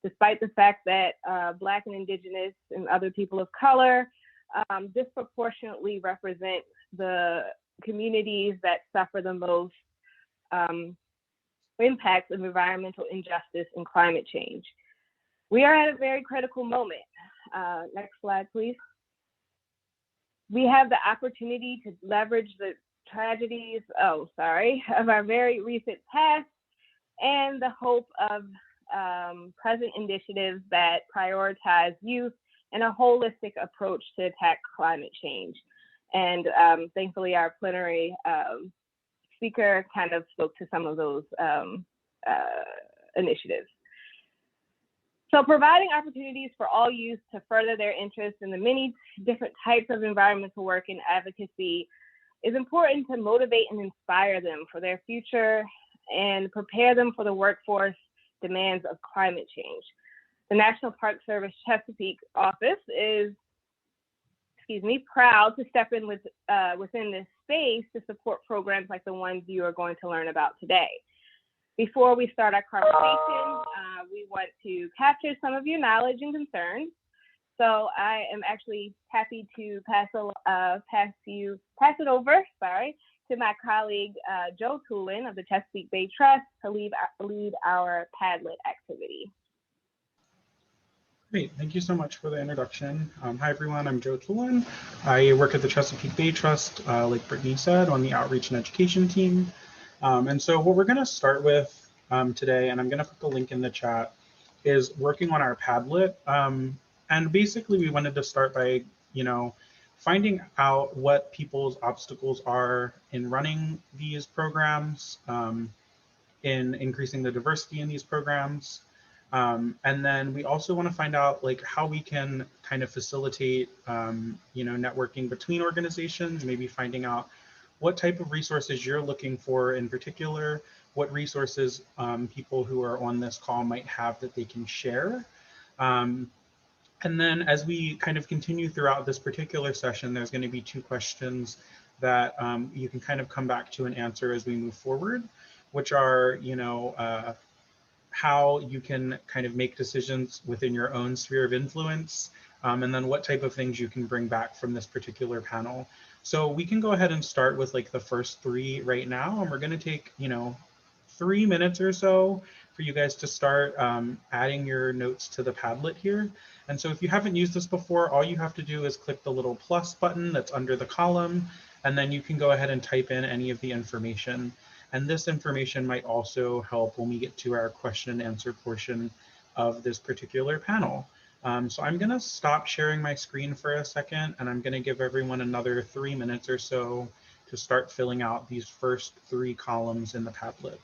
despite the fact that Black and Indigenous and other people of color disproportionately represent the communities that suffer the most impacts of environmental injustice and climate change. We are at a very critical moment. Next slide, please. We have the opportunity to leverage the tragedies, of our very recent past and the hope of present initiatives that prioritize youth and a holistic approach to attack climate change. And thankfully, our plenary speaker kind of spoke to some of those initiatives. So providing opportunities for all youth to further their interests in the many different types of environmental work and advocacy is important to motivate and inspire them for their future and prepare them for the workforce demands of climate change. The National Park Service Chesapeake office is, proud to step in within this space to support programs like the ones you are going to learn about today. Before we start our conversation, we want to capture some of your knowledge and concerns. So I am actually happy to pass it over, to my colleague, Joe Toolan of the Chesapeake Bay Trust to lead our Padlet activity. Great, thank you so much for the introduction. Hi everyone, I'm Joe Toolan. I work at the Chesapeake Bay Trust, like Brittany said, on the outreach and education team. And so what we're gonna start with today, and I'm gonna put the link in the chat, is working on our Padlet. And basically we wanted to start by, finding out what people's obstacles are in running these programs, in increasing the diversity in these programs. And then we also want to find out how we can kind of facilitate, networking between organizations, maybe finding out what type of resources you're looking for in particular, what resources people who are on this call might have that they can share. And then as we kind of continue throughout this particular session, there's going to be 2 questions that you can kind of come back to and answer as we move forward, which are, how you can kind of make decisions within your own sphere of influence, and then what type of things you can bring back from this particular panel. So we can go ahead and start with the first 3 right now, and we're going to take 3 minutes or so for you guys to start adding your notes to the Padlet here. And so if you haven't used this before, all you have to do is click the little plus button that's under the column, and then you can go ahead and type in any of the information. And this information might also help when we get to our question and answer portion of this particular panel. So I'm gonna stop sharing my screen for a second, and I'm gonna give everyone another 3 minutes or so to start filling out these first 3 columns in the Padlet.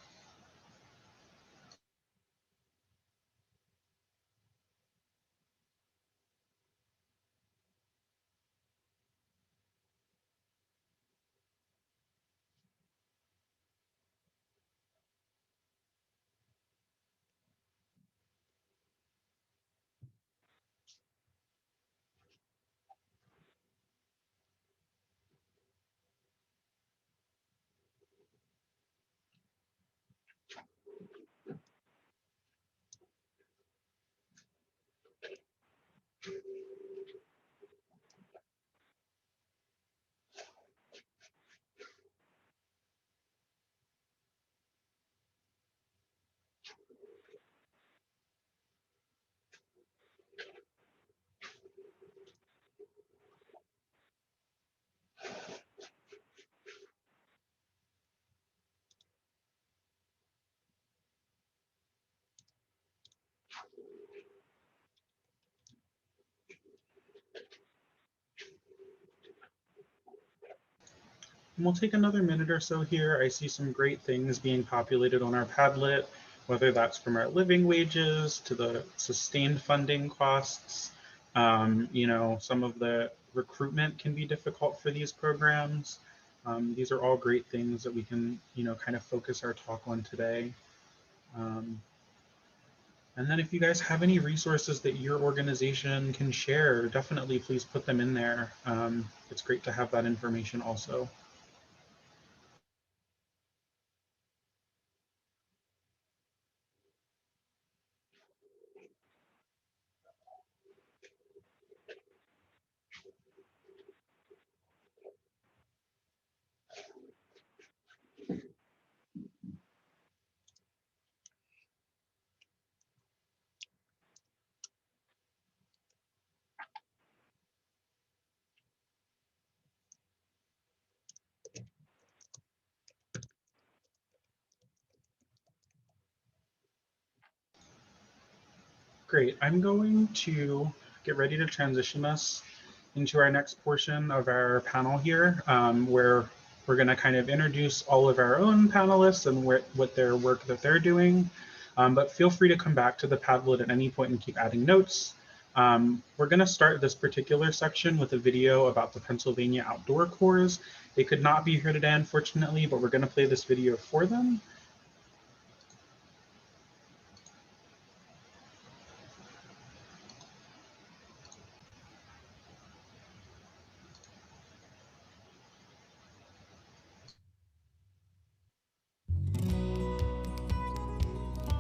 And we'll take another minute or so here. I see some great things being populated on our Padlet, whether that's from our living wages to the sustained funding costs. Some of the recruitment can be difficult for these programs. These are all great things that we can, kind of focus our talk on today. And then if you guys have any resources that your organization can share, definitely please put them in there. It's great to have that information also. Great. I'm going to get ready to transition us into our next portion of our panel here, where we're going to kind of introduce all of our own panelists and what their work that they're doing. But feel free to come back to the Padlet at any point and keep adding notes. We're going to start this particular section with a video about the Pennsylvania Outdoor Corps. They could not be here today, unfortunately, but we're going to play this video for them.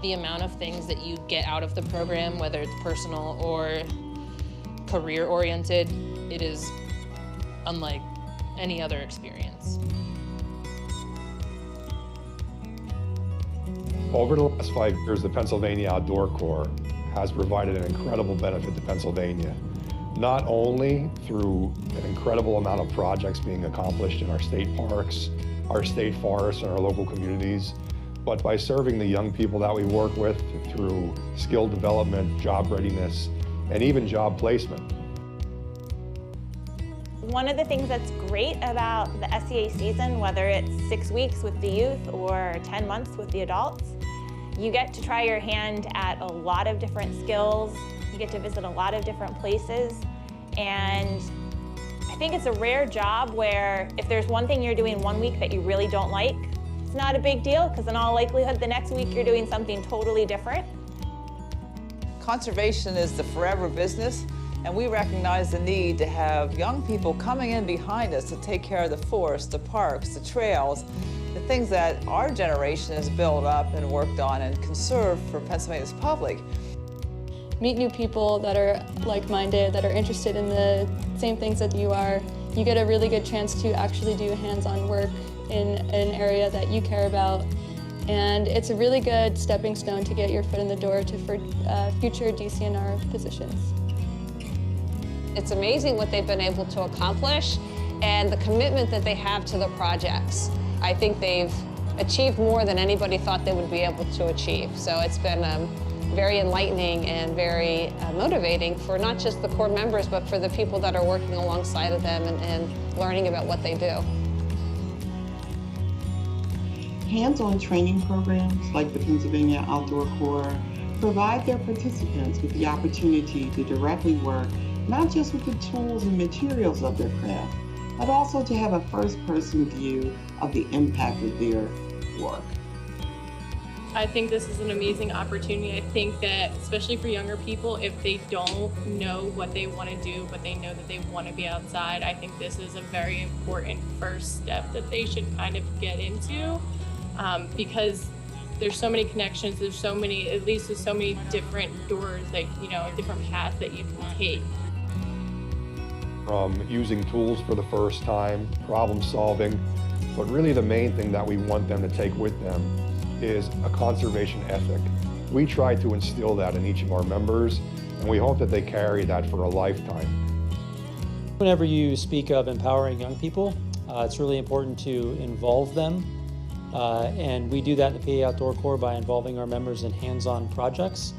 The amount of things that you get out of the program, whether it's personal or career-oriented, it is unlike any other experience. Over the last 5 years, the Pennsylvania Outdoor Corps has provided an incredible benefit to Pennsylvania, not only through an incredible amount of projects being accomplished in our state parks, our state forests, and our local communities, but by serving the young people that we work with through skill development, job readiness, and even job placement. One of the things that's great about the SEA season, whether it's 6 weeks with the youth or 10 months with the adults, you get to try your hand at a lot of different skills. You get to visit a lot of different places. And I think it's a rare job where if there's one thing you're doing one week that you really don't like, it's not a big deal, because in all likelihood, the next week you're doing something totally different. Conservation is the forever business, and we recognize the need to have young people coming in behind us to take care of the forests, the parks, the trails, the things that our generation has built up and worked on and conserved for Pennsylvania's public. Meet new people that are like-minded, that are interested in the same things that you are. You get a really good chance to actually do hands-on work in an area that you care about. And it's a really good stepping stone to get your foot in the door for future DCNR positions. It's amazing what they've been able to accomplish and the commitment that they have to the projects. I think they've achieved more than anybody thought they would be able to achieve. So it's been very enlightening and very motivating for not just the Corps members, but for the people that are working alongside of them and learning about what they do. Hands-on training programs like the Pennsylvania Outdoor Corps provide their participants with the opportunity to directly work not just with the tools and materials of their craft, but also to have a first-person view of the impact of their work. I think this is an amazing opportunity. I think that especially for younger people, if they don't know what they want to do, but they know that they want to be outside, I think this is a very important first step that they should kind of get into. Because there's so many connections, there's so many different doors that, different paths that you can take. From using tools for the first time, problem solving, but really the main thing that we want them to take with them is a conservation ethic. We try to instill that in each of our members, and we hope that they carry that for a lifetime. Whenever you speak of empowering young people, it's really important to involve them. And we do that in the PA Outdoor Corps by involving our members in hands-on projects.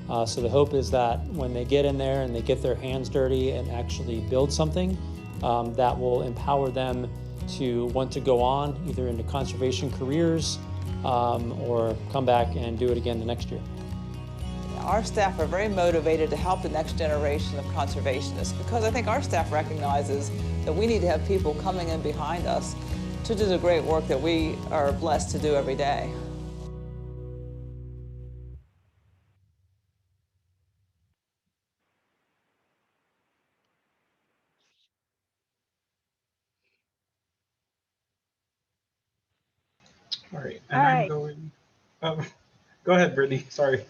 So the hope is that when they get in there and they get their hands dirty and actually build something, that will empower them to want to go on either into conservation careers or come back and do it again the next year. Our staff are very motivated to help the next generation of conservationists, because I think our staff recognizes that we need to have people coming in behind us to do the great work that we are blessed to do every day. All right, and I'm going, go ahead, Brittany, sorry.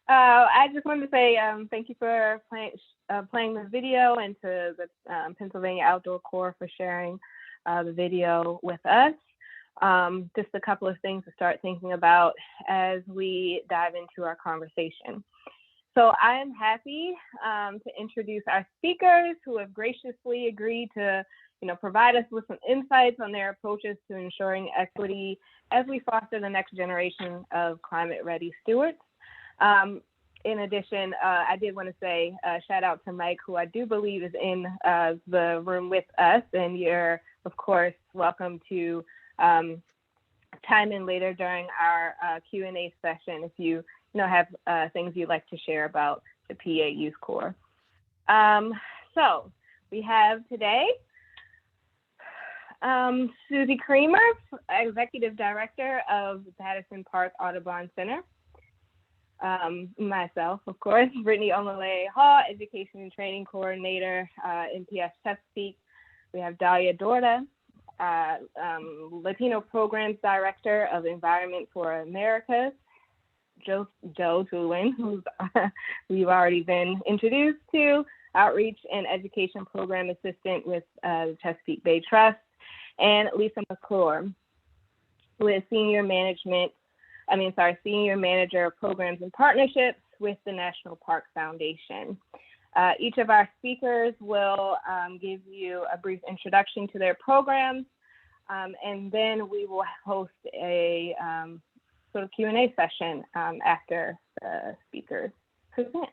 I just wanted to say thank you for playing the video, and to the Pennsylvania Outdoor Corps for sharing the video with us. Just a couple of things to start thinking about as we dive into our conversation. So I am happy to introduce our speakers who have graciously agreed to provide us with some insights on their approaches to ensuring equity as we foster the next generation of climate-ready stewards. In addition, I did want to say shout out to Mike, who I do believe is in the room with us, and you're, of course, welcome to chime in later during our Q&A session if you have things you'd like to share about the PA Youth Corps. So we have today Susie Creamer, Executive Director of the Patterson Park Audubon Center. Myself, of course, Brittany Hall, Education and Training Coordinator, NPS Chesapeake. We have Dalia Dorda, Latino Programs Director of Environment for America, Joe Toolan, who's we've already been introduced to, Outreach and Education Program Assistant with the Chesapeake Bay Trust, and Lisa McClure, who is Senior Manager of Programs and Partnerships with the National Park Foundation. Each of our speakers will give you a brief introduction to their programs, and then we will host a sort of Q&A session after the speakers present.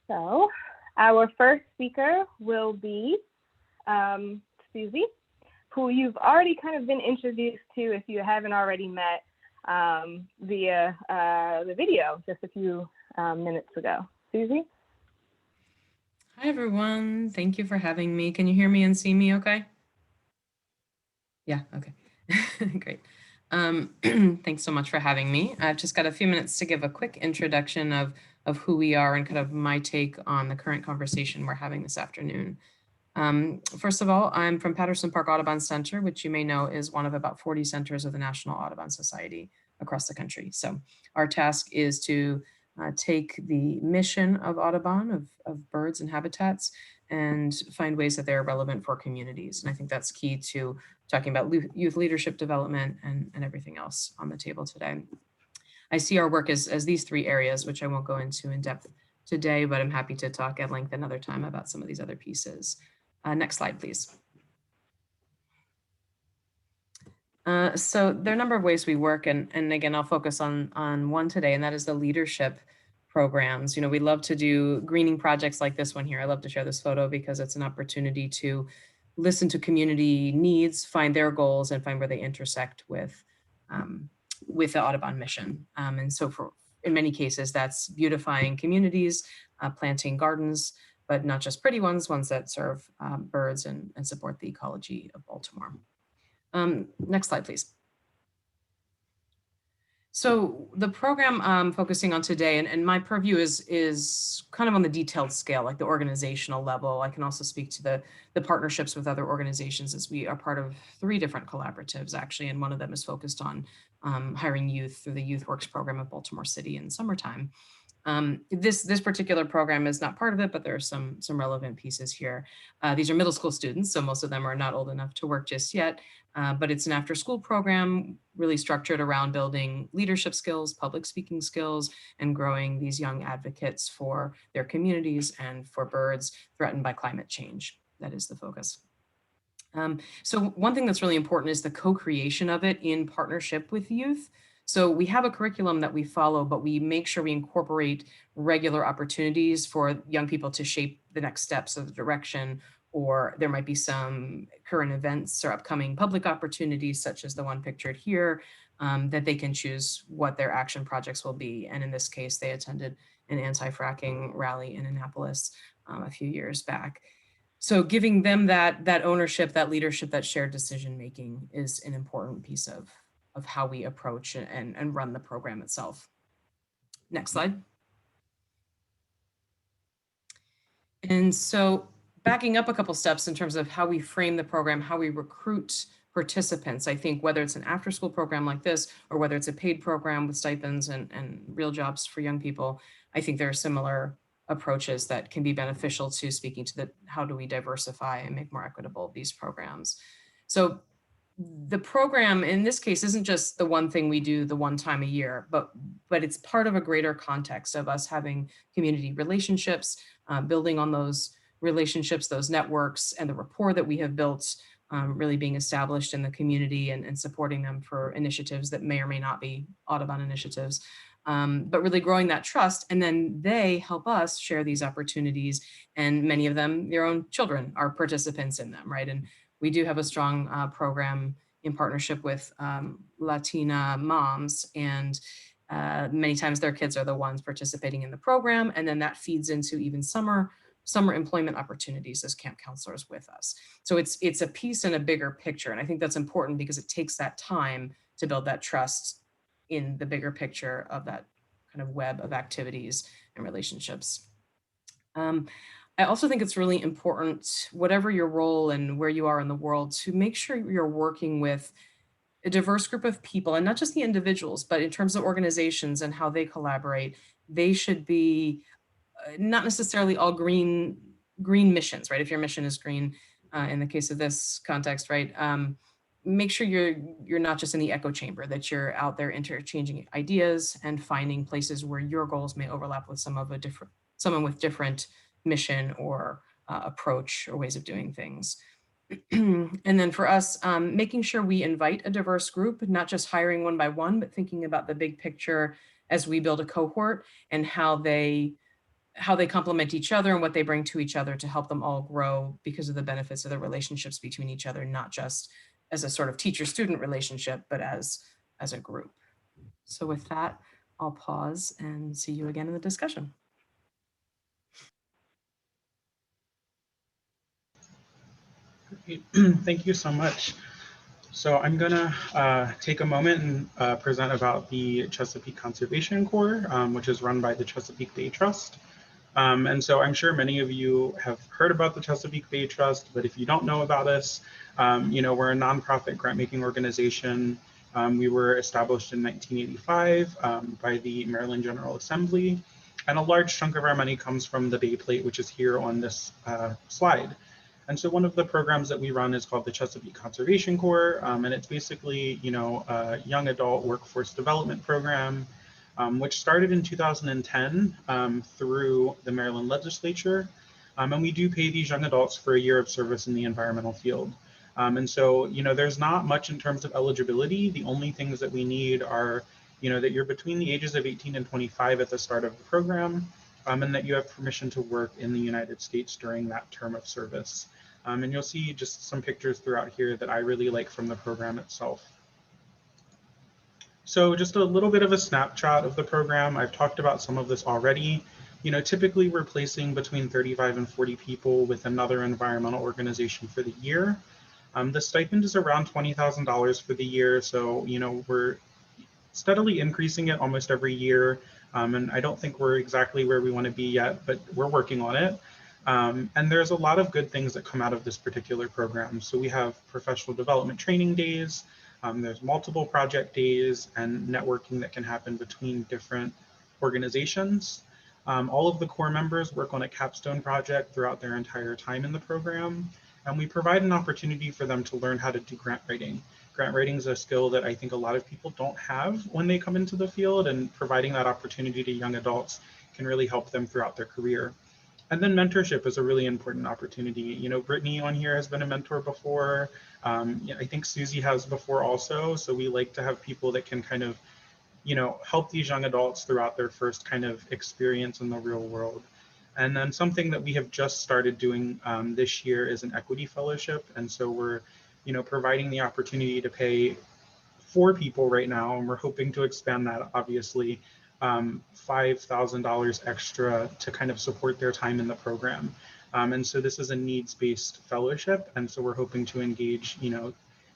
So our first speaker will be Susie, who you've already kind of been introduced to if you haven't already met via the video just a few minutes ago. Susie? Hi, everyone. Thank you for having me. Can you hear me and see me okay? Yeah, okay. Great. Thanks so much for having me. I've just got a few minutes to give a quick introduction of who we are and kind of my take on the current conversation we're having this afternoon. First of all, I'm from Patterson Park Audubon Center, which you may know is one of about 40 centers of the National Audubon Society across the country. So our task is to take the mission of Audubon, of birds and habitats, and find ways that they're relevant for communities. And I think that's key to talking about youth leadership development and everything else on the table today. I see our work as these three areas, which I won't go into in depth today, but I'm happy to talk at length another time about some of these other pieces. Next slide, please. So there are a number of ways we work, and again, I'll focus on one today, and that is the leadership programs. We love to do greening projects like this one here. I love to share this photo because it's an opportunity to listen to community needs, find their goals, and find where they intersect with the Audubon mission. And so in many cases, that's beautifying communities, planting gardens, but not just pretty ones that serve birds and support the ecology of Baltimore. Next slide, please. So the program I'm focusing on today, and my purview is kind of on the detailed scale, like the organizational level. I can also speak to the partnerships with other organizations, as we are part of 3 different collaboratives, actually, and one of them is focused on hiring youth through the Youth Works program of Baltimore City in summertime. This particular program is not part of it, but there are some relevant pieces here. These are middle school students, so most of them are not old enough to work just yet, but it's an after-school program really structured around building leadership skills, public speaking skills, and growing these young advocates for their communities and for birds threatened by climate change. That is the focus. So one thing that's really important is the co-creation of it in partnership with youth. So we have a curriculum that we follow, but we make sure we incorporate regular opportunities for young people to shape the next steps of the direction, or there might be some current events or upcoming public opportunities, such as the one pictured here, that they can choose what their action projects will be. And in this case, they attended an anti-fracking rally in Annapolis a few years back. So giving them that ownership, that leadership, that shared decision-making is an important piece of how we approach and run the program itself. Next slide. And so backing up a couple steps in terms of how we frame the program, how we recruit participants, I think whether it's an after-school program like this, or whether it's a paid program with stipends and real jobs for young people, I think there are similar approaches that can be beneficial to speaking to how do we diversify and make more equitable these programs. So the program in this case isn't just the one thing we do the one time a year, but it's part of a greater context of us having community relationships, building on those relationships, those networks, and the rapport that we have built really being established in the community and supporting them for initiatives that may or may not be Audubon initiatives. but really growing that trust. And then they help us share these opportunities, and many of them, their own children are participants in them, right? And we do have a strong program in partnership with Latina moms, and many times their kids are the ones participating in the program, and then that feeds into even summer employment opportunities as camp counselors with us. So it's a piece in a bigger picture, and I think that's important because it takes that time to build that trust in the bigger picture of that kind of web of activities and relationships. I also think it's really important, whatever your role and where you are in the world, to make sure you're working with a diverse group of people, and not just the individuals, but in terms of organizations and how they collaborate. They should be not necessarily all green missions, right? If your mission is green, in the case of this context, right? Make sure you're not just in the echo chamber, that you're out there interchanging ideas and finding places where your goals may overlap with someone with different mission or approach or ways of doing things. And then for us, making sure we invite a diverse group, not just hiring one by one, but thinking about the big picture as we build a cohort and how they complement each other and what they bring to each other to help them all grow because of the benefits of the relationships between each other, not just as a sort of teacher-student relationship, but as a group. So with that, I'll pause and see you again in the discussion. Thank you so much. So I'm gonna take a moment and present about the Chesapeake Conservation Corps, which is run by the Chesapeake Bay Trust. And so I'm sure many of you have heard about the Chesapeake Bay Trust, but if you don't know about us, we're a nonprofit grant-making organization. We were established in 1985 by the Maryland General Assembly, and a large chunk of our money comes from the Bay Plate, which is here on this slide. And so one of the programs that we run is called the Chesapeake Conservation Corps, and it's basically, a young adult workforce development program, which started in 2010 through the Maryland legislature. And we do pay these young adults for a year of service in the environmental field. And so, there's not much in terms of eligibility. The only things that we need are, that you're between the ages of 18 and 25 at the start of the program, and that you have permission to work in the United States during that term of service. And you'll see just some pictures throughout here that I really like from the program itself. So just a little bit of a snapshot of the program. I've talked about some of this already. Typically we're placing between 35 and 40 people with another environmental organization for the year. The stipend is around $20,000 for the year. So, we're steadily increasing it almost every year. And I don't think we're exactly where we want to be yet, but we're working on it. And there's a lot of good things that come out of this particular program. So we have professional development training days. There's multiple project days and networking that can happen between different organizations. All of the core members work on a capstone project throughout their entire time in the program. And we provide an opportunity for them to learn how to do grant writing. Grant writing is a skill that I think a lot of people don't have when they come into the field, and providing that opportunity to young adults can really help them throughout their career. And then mentorship is a really important opportunity. Brittany on here has been a mentor before. I think Susie has before also. So we like to have people that can kind of, help these young adults throughout their first kind of experience in the real world. And then something that we have just started doing this year is an equity fellowship. And so we're, providing the opportunity to pay 4 people right now, and we're hoping to expand that, obviously, $5,000 extra to kind of support their time in the program. And so this is a needs-based fellowship. And so we're hoping to engage,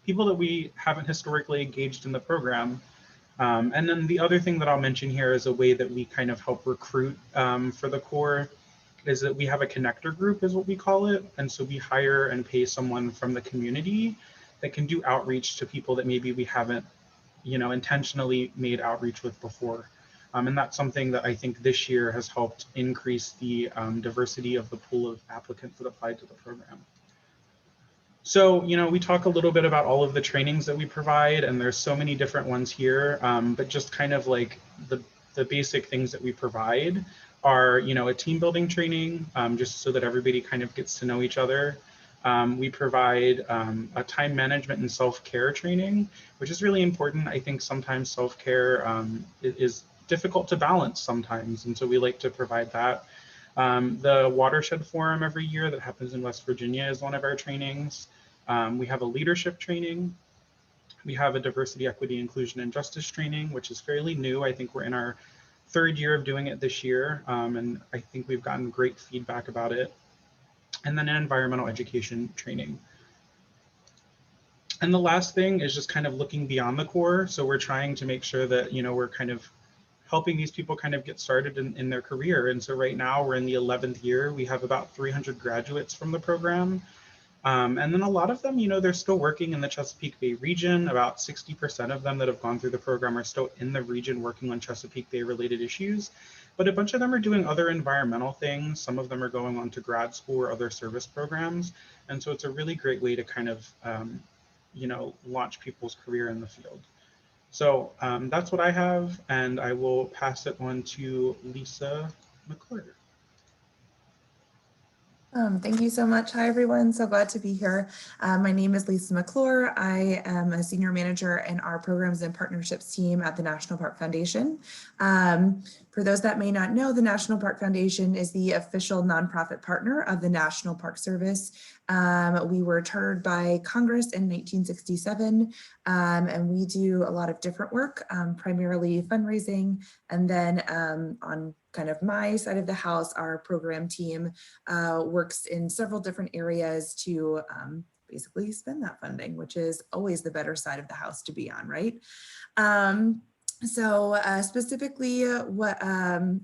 people that we haven't historically engaged in the program. And then the other thing that I'll mention here is a way that we kind of help recruit for the Corps is that we have a connector group, is what we call it. And so we hire and pay someone from the community that can do outreach to people that maybe we haven't, intentionally made outreach with before. And that's something that I think this year has helped increase the diversity of the pool of applicants that applied to the program. So, we talk a little bit about all of the trainings that we provide, and there's so many different ones here, but just kind of like the basic things that we provide are, a team building training, just so that everybody kind of gets to know each other. We provide a time management and self-care training, which is really important. I think sometimes self-care difficult to balance sometimes. And so we like to provide that. The Watershed Forum every year that happens in West Virginia is one of our trainings. We have a leadership training. We have a diversity, equity, inclusion, and justice training, which is fairly new. I think we're in our 3rd year of doing it this year, and I think we've gotten great feedback about it. And then an environmental education training. And the last thing is just kind of looking beyond the core. So we're trying to make sure that, you know, we're kind of helping these people kind of get started in their career. And so right now we're in the 11th year. We have about 300 graduates from the program. And then a lot of them, you know, they're still working in the Chesapeake Bay region. About 60% of them that have gone through the program are still in the region working on Chesapeake Bay related issues. But a bunch of them are doing other environmental things. Some of them are going on to grad school or other service programs. And so it's a really great way to kind of, you know, launch people's career in the field. So that's what I have, and I will pass it on to Lisa McClure. Thank you so much. Hi, everyone. So glad to be here. My name is Lisa McClure. I am a senior manager in our programs and partnerships team at the National Park Foundation. For those that may not know, the National Park Foundation is the official nonprofit partner of the National Park Service. We were chartered by Congress in 1967, and we do a lot of different work, primarily fundraising, and then on kind of my side of the house, our program team works in several different areas to basically spend that funding, which is always the better side of the house to be on, right? So specifically what,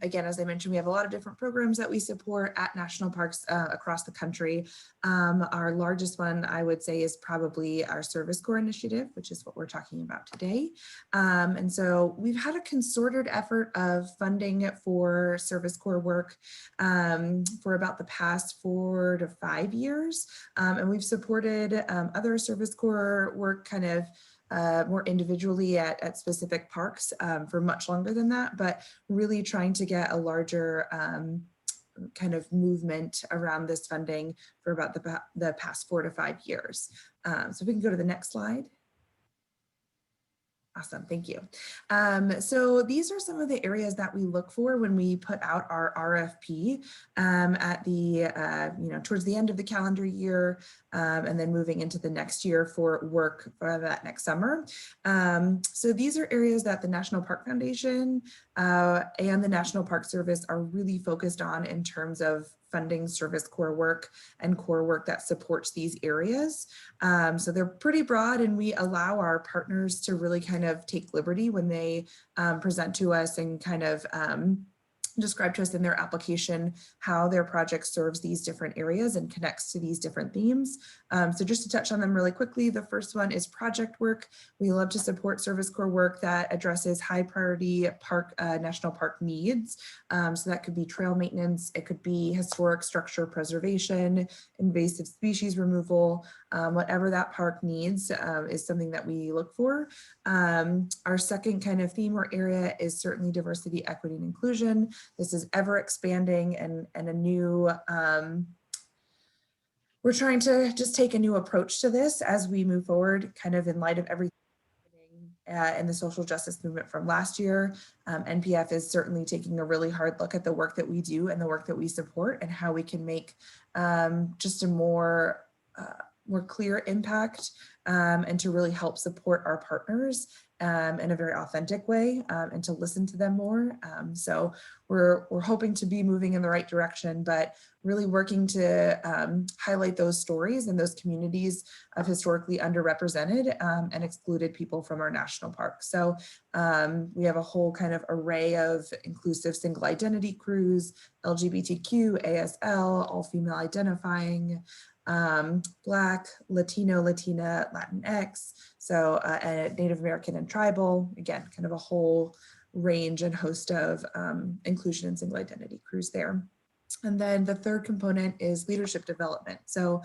again, as I mentioned, we have a lot of different programs that we support at national parks across the country. Our largest one, I would say, is probably our Service Corps initiative, which is what we're talking about today. And so we've had a concerted effort of funding for Service Corps work for about the past 4 to 5 years. And we've supported other Service Corps work kind of more individually at specific parks for much longer than that, but really trying to get a larger kind of movement around this funding for about the past 4 to 5 years. So if we can go to the next slide. Awesome, thank you. So these are some of the areas that we look for when we put out our RFP at the, towards the end of the calendar year, and then moving into the next year for work for that next summer. So these are areas that the National Park Foundation and the National Park Service are really focused on in terms of funding Service Corps work and core work that supports these areas. So they're pretty broad, and we allow our partners to really kind of take liberty when they present to us and kind of describe to us in their application how their project serves these different areas and connects to these different themes. So just to touch on them really quickly, the first one is project work. We love to support Service Corps work that addresses high priority park, national park needs. So that could be trail maintenance, it could be historic structure preservation, invasive species removal, whatever that park needs is something that we look for. Our second kind of theme or area is certainly diversity, equity, and inclusion. This is ever expanding and a new, we're trying to just take a new approach to this as we move forward, kind of in light of everything happening in the social justice movement from last year. NPF is certainly taking a really hard look at the work that we do and the work that we support and how we can make just a more clear impact and to really help support our partners in a very authentic way and to listen to them more. So we're hoping to be moving in the right direction, but really working to highlight those stories and those communities of historically underrepresented and excluded people from our national parks. So we have a whole kind of array of inclusive single identity crews, LGBTQ, ASL, all female identifying, Black, Latino, Latina, Latinx, so Native American and tribal, again, kind of a whole range and host of inclusion and single identity crews there. And then the third component is leadership development. So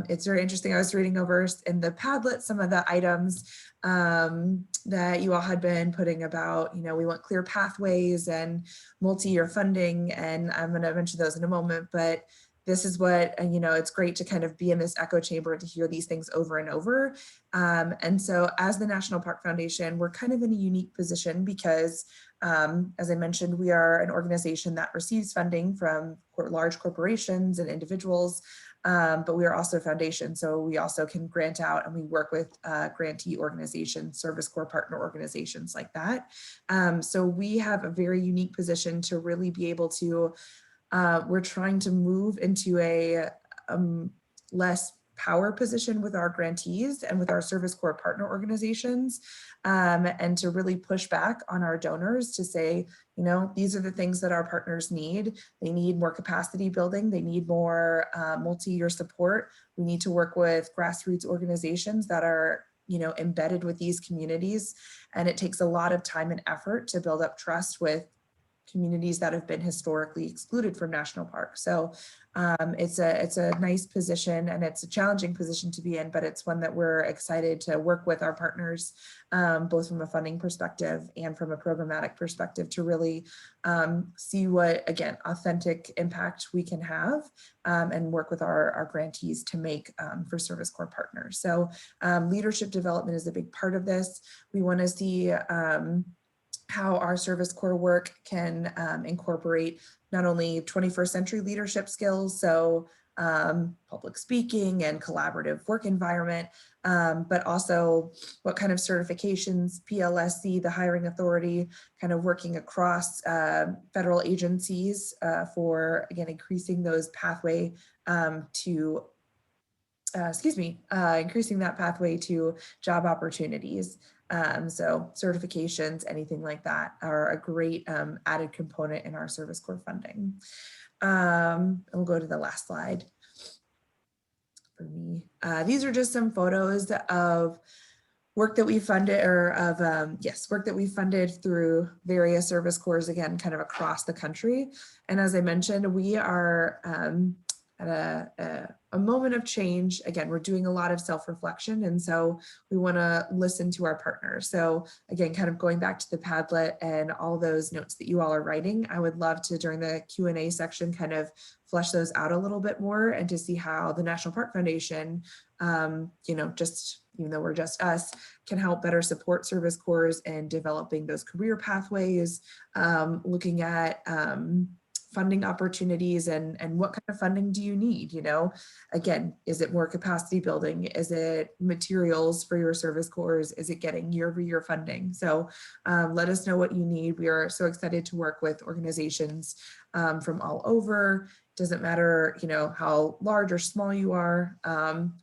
it's very interesting. I was reading over in the Padlet some of the items that you all had been putting about, we want clear pathways and multi-year funding, and I'm going to mention those in a moment, but this is what, you know, it's great to kind of be in this echo chamber to hear these things over and over. And so as the National Park Foundation, we're kind of in a unique position because, as I mentioned, we are an organization that receives funding from large corporations and individuals, but we are also a foundation. So we also can grant out, and we work with grantee organizations, Service Corps partner organizations like that. So we have a very unique position to really be able to, we're trying to move into a less power position with our grantees and with our Service Corps partner organizations, and to really push back on our donors to say, you know, these are the things that our partners need. They need more capacity building. They need more multi-year support. We need to work with grassroots organizations that are, you know, embedded with these communities. And it takes a lot of time and effort to build up trust with communities that have been historically excluded from national parks. So it's a nice position, and it's a challenging position to be in, but it's one that we're excited to work with our partners, both from a funding perspective and from a programmatic perspective, to really see what, again, authentic impact we can have, and work with our grantees to make for Service Corps partners. So leadership development is a big part of this. We want to see how our Service Corps work can incorporate not only 21st century leadership skills, so public speaking and collaborative work environment, but also what kind of certifications, PLSC, the hiring authority, kind of working across federal agencies for, again, increasing those pathway to, increasing that pathway to job opportunities. So certifications, anything like that, are a great added component in our Service Corps funding. And we'll go to the last slide for me. These are just some photos of work that we funded, or of, work that we funded through various Service Corps, again, kind of across the country. And as I mentioned, we are at a moment of change. Again, we're doing a lot of self-reflection, and so we want to listen to our partners. So again, kind of going back to the Padlet and all those notes that you all are writing, I would love to, during the Q&A section, kind of flesh those out a little bit more, and to see how the National Park Foundation, you know, just, even though we're just us, can help better support Service Corps in developing those career pathways, looking at funding opportunities, and what kind of funding do you need? You know, again, is it more capacity building? Is it materials for your Service Corps? Is it getting year-over-year funding? So let us know what you need. We are so excited to work with organizations from all over. Doesn't matter, you know, how large or small you are.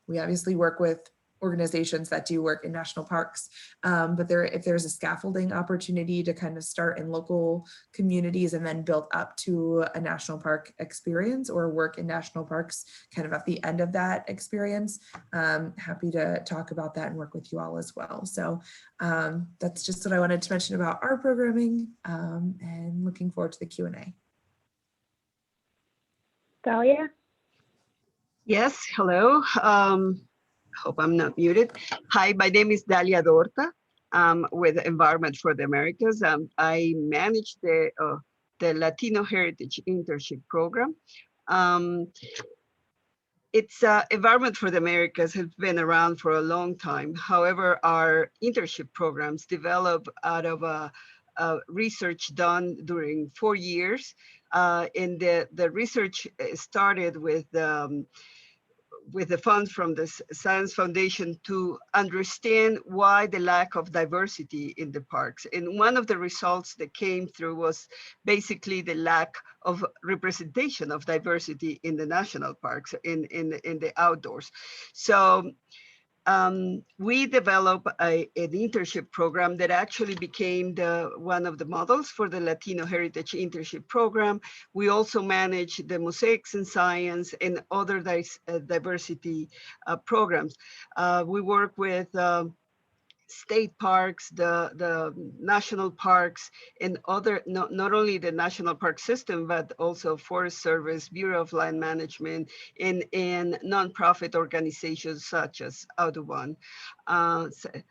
We obviously work with organizations that do work in national parks, but if there's a scaffolding opportunity to kind of start in local communities and then build up to a national park experience, or work in national parks kind of at the end of that experience, happy to talk about that and work with you all as well. So that's just what I wanted to mention about our programming, and looking forward to the Q&A. Dahlia? Yes, hello. Hope I'm not muted. Hi, my name is Dalia Dorta. With Environment for the Americas. I manage the Latino Heritage Internship Program. It's Environment for the Americas has been around for a long time. However, our internship programs develop out of research done during 4 years. And the research started with the funds from the Science Foundation to understand why the lack of diversity in the parks. And one of the results that came through was basically the lack of representation of diversity in the national parks, in the outdoors. So we developed an internship program that actually became one of the models for the Latino Heritage Internship Program. We also manage the Mosaics in Science and other diversity programs. We work with state parks, the national parks, and other, not only the national park system, but also Forest Service, Bureau of Land Management, and nonprofit organizations such as Audubon.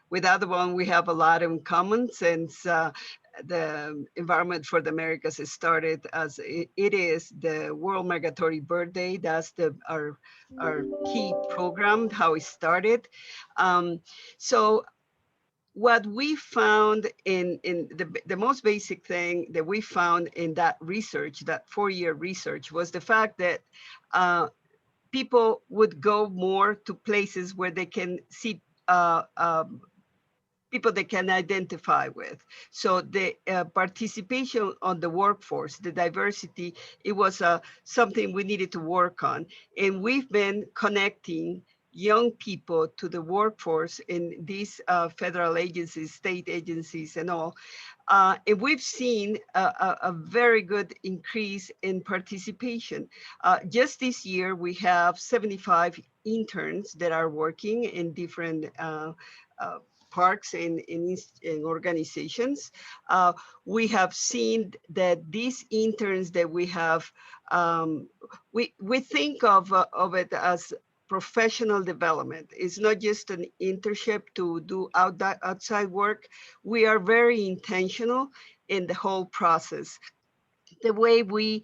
With Audubon, we have a lot in common, since the Environment for the Americas started as it is the World Migratory Bird Day. That's our key program, how it started. So what we found in the most basic thing that we found in that research, that 4-year research, was the fact that people would go more to places where they can see people they can identify with. So the participation on the workforce, the diversity, it was something we needed to work on. And we've been connecting young people to the workforce in these federal agencies, state agencies and all. And we've seen a very good increase in participation. Just this year, we have 75 interns that are working in different parks in organizations. We have seen that these interns that we have, we think of it as professional development. It's not just an internship to do outside work. We are very intentional in the whole process. The way we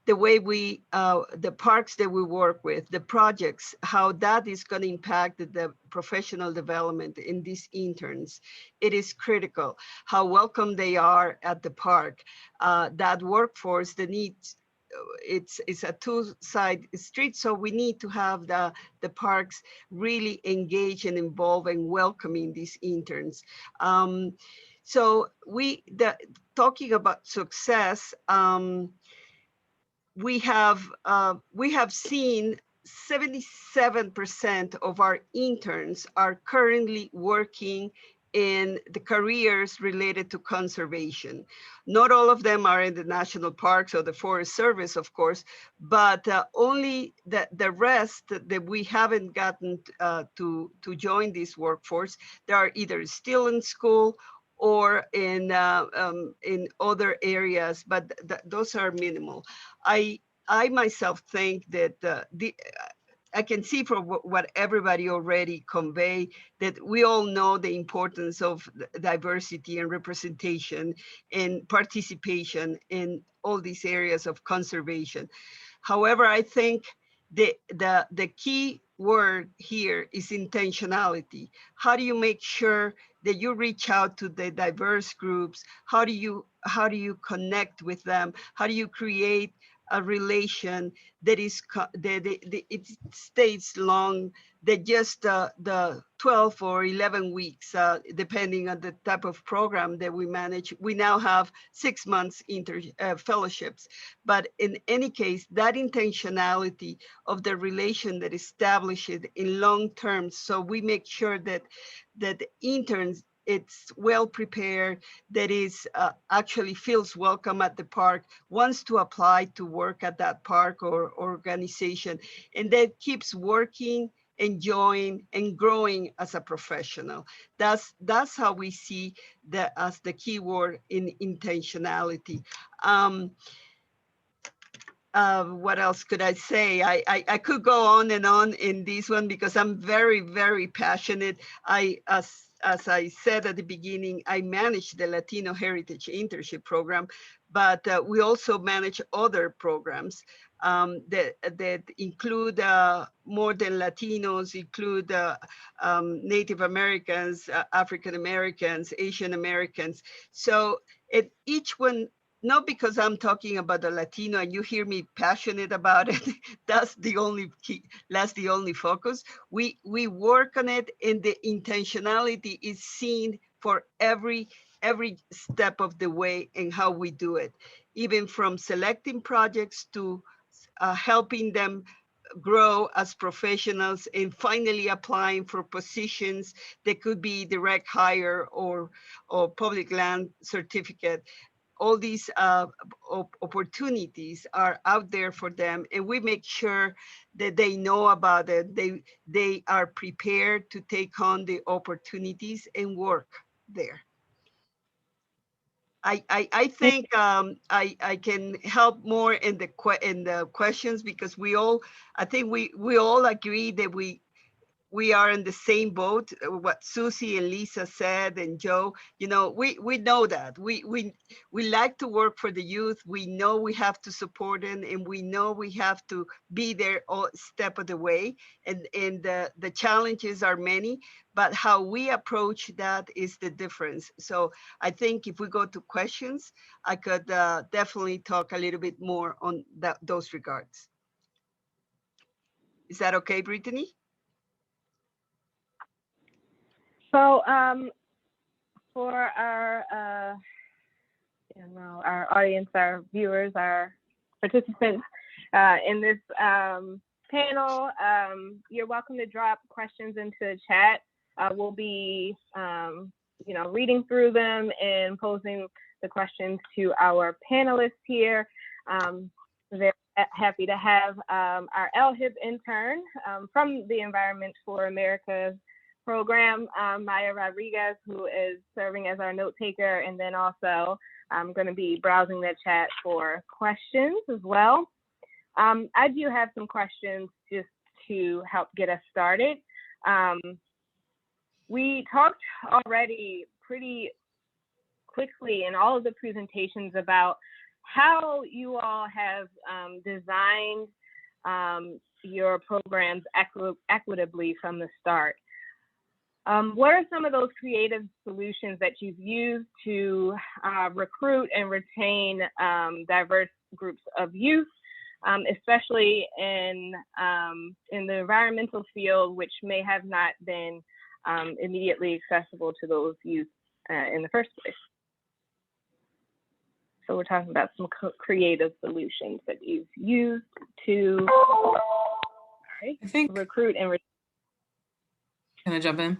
the parks that we work with, the projects, how that is going to impact the professional development in these interns. It is critical how welcome they are at the park. That workforce, the needs, it's a two-side street, so we need to have the parks really engage and involve and welcoming these interns. So talking about success, we have seen 77% of our interns are currently working in the careers related to conservation. Not all of them are in the national parks or the Forest Service, of course, but only the rest that we haven't gotten to join this workforce, they are either still in school or in other areas, but those are minimal. I myself think that I can see from what everybody already conveyed that we all know the importance of diversity and representation and participation in all these areas of conservation. However, I think the key word here is intentionality. How do you make sure that you reach out to the diverse groups? How do you connect with them? How do you create a relation that is it stays long, that just the 12 or 11 weeks, depending on the type of program that we manage. We now have 6 months fellowships, but in any case, that intentionality of the relation that established in long term, so we make sure that the interns, it's well prepared, that is actually feels welcome at the park, wants to apply to work at that park or organization, and that keeps working, enjoying, and growing as a professional. That's how we see that as the key word in intentionality. What else could I say? I could go on and on in this one because I'm very, very passionate. As I said at the beginning, I manage the Latino Heritage Internship Program, but we also manage other programs that include more than Latinos, include Native Americans, African Americans, Asian Americans. So each one, not because I'm talking about the Latino and you hear me passionate about it, that's the only key, that's the only focus. We work on it, and the intentionality is seen for every step of the way and how we do it, even from selecting projects to helping them grow as professionals and finally applying for positions that could be direct hire or public land certificate. All these opportunities are out there for them, and we make sure that they know about it. They are prepared to take on the opportunities and work there. I think I can help more in the questions, because I think we all agree that we are in the same boat. What Susie and Lisa said, and Joe, you know, we know that we like to work for the youth. We know we have to support them, and we know we have to be there all step of the way. And the challenges are many, but how we approach that is the difference. So I think if we go to questions, I could definitely talk a little bit more on those regards. Is that okay, Brittany? So for our our audience, our viewers, our participants in this panel, you're welcome to drop questions into the chat. We'll be reading through them and posing the questions to our panelists here. Very happy to have our LHIP intern from the Environment for America program, Maya Rodriguez, who is serving as our note taker, and then also I'm going to be browsing the chat for questions as well. I do have some questions just to help get us started. We talked already pretty quickly in all of the presentations about how you all have designed your programs equitably from the start. What are some of those creative solutions that you've used to recruit and retain diverse groups of youth, especially in the environmental field, which may have not been immediately accessible to those youth in the first place? So we're talking about some creative solutions that you've used to recruit and retain. Can I jump in?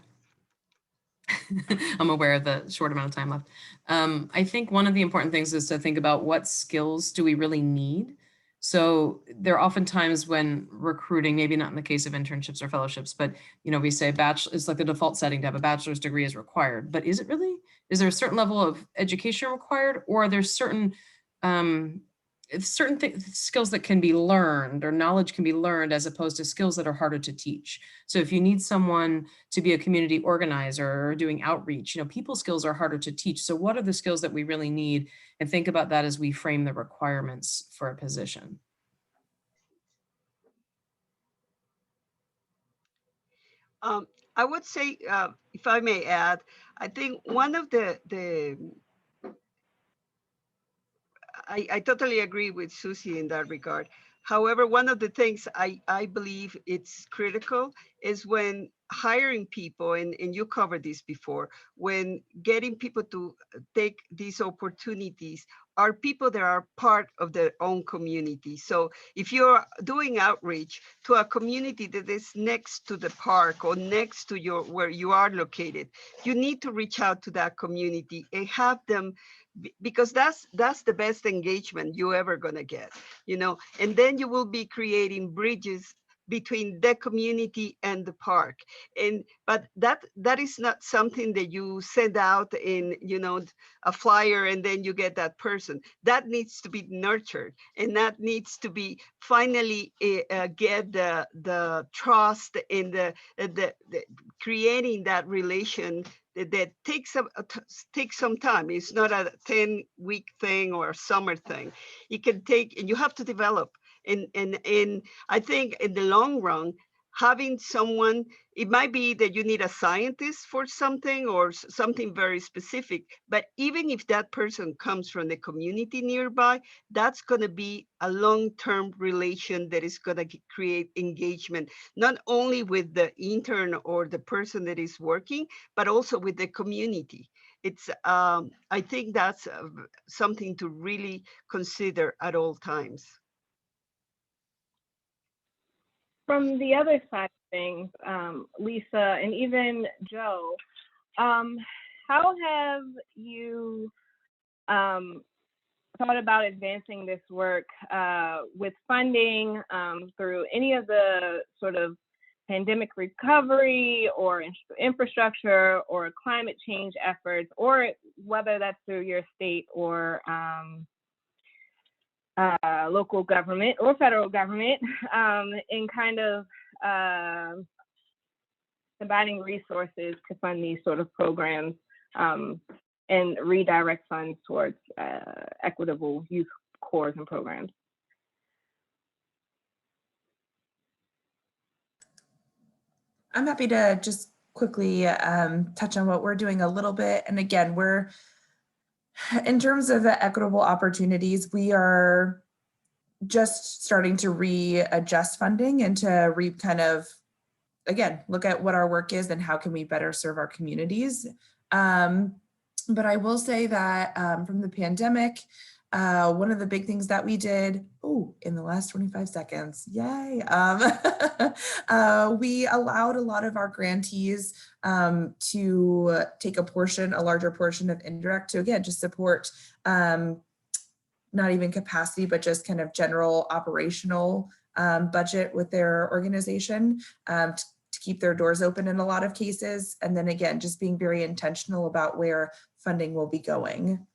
I'm aware of the short amount of time left. I think one of the important things is to think about what skills do we really need. So there are often times when recruiting, maybe not in the case of internships or fellowships, but we say it's like the default setting to have a bachelor's degree is required. But is it really? Is there a certain level of education required, or are there certain skills that can be learned, or knowledge can be learned, as opposed to skills that are harder to teach? So if you need someone to be a community organizer or doing outreach, people skills are harder to teach. So what are the skills that we really need? And think about that as we frame the requirements for a position. I would say, if I may add, I think one of I totally agree with Susie in that regard. However, one of the things I believe it's critical is when hiring people, and you covered this before, when getting people to take these opportunities are people that are part of their own community. So if you're doing outreach to a community that is next to the park or next to where you are located, you need to reach out to that community and have them, because that's the best engagement you're ever gonna get, and then you will be creating bridges between the community and the park. But that is not something that you send out in a flyer and then you get that person. That needs to be nurtured, and that needs to be finally get the trust in the creating that relation that takes some time. It's not a 10-week thing or a summer thing. It can take, and you have to develop. And I think in the long run, having someone, it might be that you need a scientist for something or something very specific, but even if that person comes from the community nearby, that's going to be a long-term relation that is going to create engagement, not only with the intern or the person that is working, but also with the community. It's, I think that's something to really consider at all times. From the other side of things, Lisa and even Joe, how have you thought about advancing this work with funding through any of the sort of pandemic recovery or infrastructure or climate change efforts, or whether that's through your state or local government or federal government, in kind of combining resources to fund these sort of programs and redirect funds towards equitable youth cores and programs. I'm happy to just quickly touch on what we're doing a little bit. And again, we're, in terms of equitable opportunities, we are just starting to readjust funding and to kind of, again, look at what our work is and how can we better serve our communities. But I will say that from the pandemic, one of the big things that we did, in the last 25 seconds, yay, we allowed a lot of our grantees to take a larger portion of indirect to, again, just support not even capacity, but just kind of general operational budget with their organization to keep their doors open in a lot of cases. And then again, just being very intentional about where funding will be going.